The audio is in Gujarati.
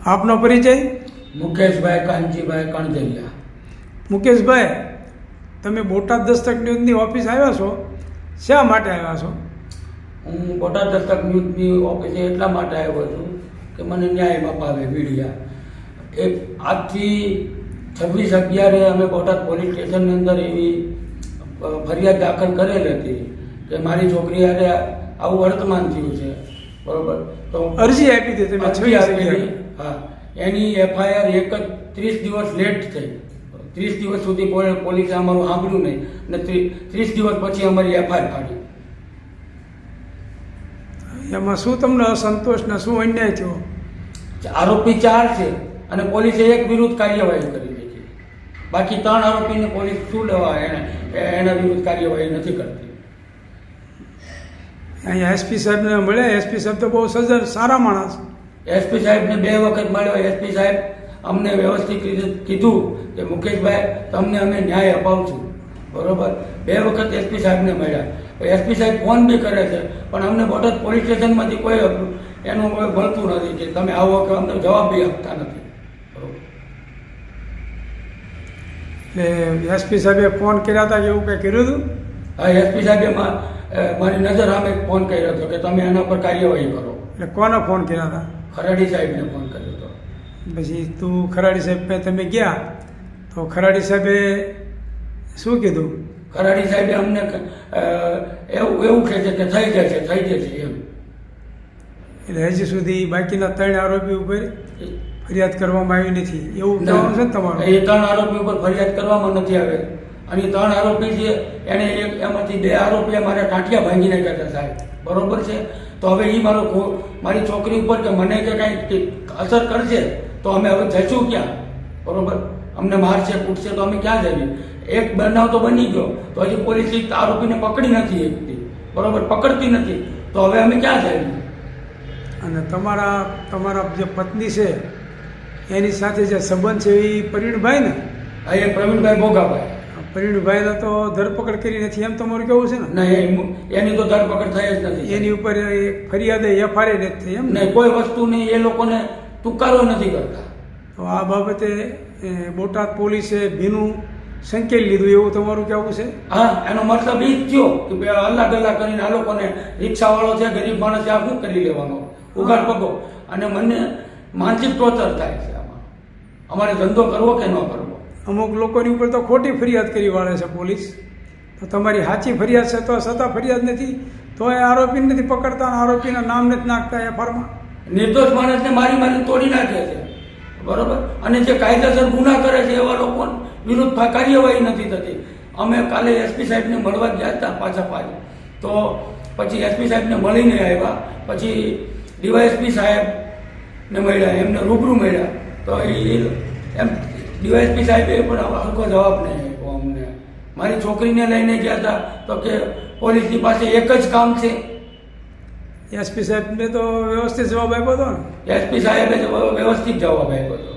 આપનો પરિચય? મુકેશભાઈ કાનજીભાઈ કણજરિયા. મુકેશભાઈ, તમે બોટાદ દસ્તક ન્યૂઝની ઓફિસ આવ્યા છો, શા માટે આવ્યા છો? હું બોટાદ દસ્તક ન્યૂઝની ઓફિસે એટલા માટે આવ્યો છું કે મને ન્યાય અપાવે મીડિયા. આજથી 26/11 અમે બોટાદ પોલીસ સ્ટેશનની અંદર એવી ફરિયાદ દાખલ કરેલ હતી કે મારી છોકરી હારે આવું વર્તમાન થયું છે, બરોબર? તો અરજી આપી હતી તમે? અરજી આપી. હા, એની એફઆઈઆર 31 દિવસ લેટ થઈ. 30 દિવસ સુધી પોલીસે અમારું સાંભળ્યું નહીં અને 30 દિવસ પછી અમારી એફઆઈઆર કાઢી. એમાં શું તમને અસંતોષ ને શું અન્યાય થયો? આરોપી 4 છે અને પોલીસે એક વિરુદ્ધ કાર્યવાહી કરી દીધી. બાકી 3 આરોપીને પોલીસ શું લેવા એના વિરુદ્ધ કાર્યવાહી નથી કરતી. અહીંયા એસપી સાહેબને મળ્યા? એસપી સાહેબ તો બહુ સજ્જન સારા માણસ. એસપી સાહેબને 2 વખત મળ્યો. એસપી સાહેબ અમને વ્યવસ્થિત રીતે કીધું કે મુકેશભાઈ, તમને અમે ન્યાય અપાવશું, બરોબર? 2 વખત એસપી સાહેબને મળ્યા. એસપી સાહેબ ફોન બી કરે છે પણ અમને બોટાદ પોલીસ સ્ટેશનમાંથી કોઈ એનું કોઈ મળતું નથી કે તમે આવો કે અમને જવાબ બી આપતા નથી, બરોબર? એટલે એસપી સાહેબે ફોન કર્યા હતા કે એવું કંઈ કર્યું હતું? હા, એસપી સાહેબે મારી નજર સામે ફોન કર્યો હતો કે તમે એના પર કાર્યવાહી કરો. એટલે કોને ફોન કર્યા હતા? ખરાડી સાહેબને ફોન કર્યો હતો. પછી તું ખરાડી સાહેબ પાસે તમે ગયા તો ખરાડી સાહેબે શું કીધું? ખરાડી સાહેબે અમને એવું કહે છે કે થઈ જશે એમ. એટલે હજી સુધી બાકીના 3 આરોપી ઉપર ફરિયાદ કરવામાં આવી નથી એવું કહેવાનું છે ને તમારું? એ 3 આરોપી ઉપર ફરિયાદ કરવામાં નથી આવે અને 3 આરોપી છે એને એમાંથી 2 આરોપી અમારા ટાંટિયા ભાંગી નાખ્યા હતા, સાહેબ, બરોબર છે? તો હવે એ મારી છોકરી ઉપર કે મને કે કાંઈ અસર કરશે તો અમે હવે જઈશું ક્યાં, બરોબર? અમને મારશે કૂટશે તો અમે ક્યાં જઈએ? એક બનાવ તો બની ગયો તો હજી પોલીસ આરોપીને પકડી નથી શકતી, બરોબર? પકડતી નથી તો હવે અમે ક્યાં જઈએ? અને તમારા જે પત્ની છે એની સાથે જે સંબંધ છે એ પ્રવીણભાઈ ને? હા, એ પ્રવીણભાઈ ભોગાભાઈ. પ્રવીણભાઈને તો ધરપકડ કરી નથી એમ તમારું કેવું છે ને? નહીં, એની તો ધરપકડ થઈ જ નથી. એની ઉપર ફરિયાદ એફઆઈઆર નથી થઈ એમ? નહીં, કોઈ વસ્તુની એ લોકોને તુકારો નથી કરતા. તો આ બાબતે બોટાદ પોલીસે ભીનું સંકેલી લીધું એવું તમારું કહેવું છે? હા, એનો મતલબ એ જ થયો કે અલ્લાહ ગલ્લા કરીને આ લોકોને રિક્ષાવાળો છે, ગરીબ માણસ છે, આ શું કરી લેવાનો ઉઘાડ પગો? અને મને માનસિક ટોર્ચર થાય છે આમાં. અમારે ધંધો કરવો કે ન કરવો? અમુક લોકોની ઉપર તો ખોટી ફરિયાદ કરી વાળે છે પોલીસ. તો તમારી સાચી ફરિયાદ છે તો છતાં ફરિયાદ નથી, તો એ આરોપીને નથી પકડતા, આરોપીના નામ નથી નાખતા એફઆઈઆરમાં. નિર્દોષ માણસને મારી તોડી નાખે છે, બરોબર? અને જે કાયદેસર ગુના કરે છે એવા લોકો વિરુદ્ધ કાર્યવાહી નથી થતી. અમે કાલે એસપી સાહેબને મળવા ગયા હતા પાછા તો પછી એસપી સાહેબને મળીને આવ્યા, પછી ડીવાયએસપી સાહેબને મળ્યા, એમને રૂબરૂ મળ્યા તો એમ ડીવાયએસપી સાહેબે પણ હરખો જવાબ નહીં આપ્યો અમને. મારી છોકરીને લઈને ગયા હતા તો કે પોલીસની પાસે એક જ કામ છે. એસપી સાહેબને તો વ્યવસ્થિત જવાબ આપ્યો હતો ને? એસપી સાહેબે વ્યવસ્થિત જવાબ આપ્યો હતો.